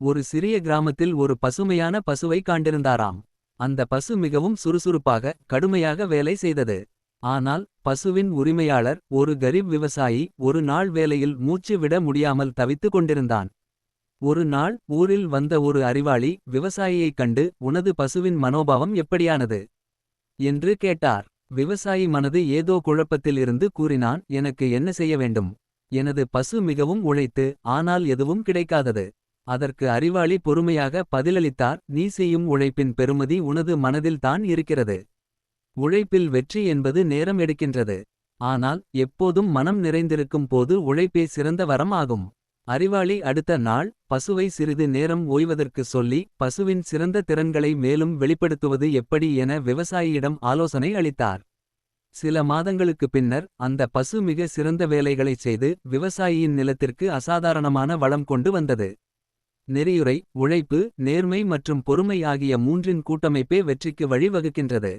ஒரு சிறிய கிராமத்தில் ஒரு பசுமையான பசுவை காண்டிருந்தாராம். அந்த பசு மிகவும் சுறுசுறுப்பாக கடுமையாக வேலை செய்தது. ஆனால் பசுவின் உரிமையாளர் ஒரு கரீப் விவசாயி ஒரு நாள் வேலையில் மூச்சு விட முடியாமல் தவித்துக் கொண்டிருந்தான். ஒரு நாள் ஊரில் வந்த ஒரு அறிவாளி விவசாயியைக் கண்டு உனது பசுவின் மனோபாவம் எப்படியானது என்று கேட்டார். விவசாயி மனது ஏதோ குழப்பத்தில் இருந்து கூறினான், எனக்கு என்ன செய்ய வேண்டும். எனது பசு மிகவும் உழைத்து ஆனால் எதுவும் கிடைக்காதது. அதற்கு அறிவாளி பொறுமையாக பதிலளித்தார், நீ செய்யும் உழைப்பின் பெறுமதி உனது மனதில் தான் இருக்கிறது. உழைப்பில் வெற்றி என்பது நேரம் எடுக்கின்றது. ஆனால் எப்போதும் மனம் நிறைந்திருக்கும் போது உழைப்பே சிறந்த வரம் ஆகும். அறிவாளி அடுத்த நாள் பசுவை சிறிது நேரம் ஓய்வதற்கு சொல்லி பசுவின் சிறந்த திறன்களை மேலும் வெளிப்படுத்துவது எப்படி என விவசாயியிடம் ஆலோசனை அளித்தார். சில மாதங்களுக்குப் பின்னர் அந்த பசு மிக சிறந்த வேலைகளைச் செய்து விவசாயியின் நிலத்திற்கு அசாதாரணமான வளம் கொண்டு வந்தது. நெறியுரை, உழைப்பு, நேர்மை மற்றும் பொறுமை ஆகிய மூன்றின் கூட்டமைப்பே வெற்றிக்கு வழி வகுக்கின்றது.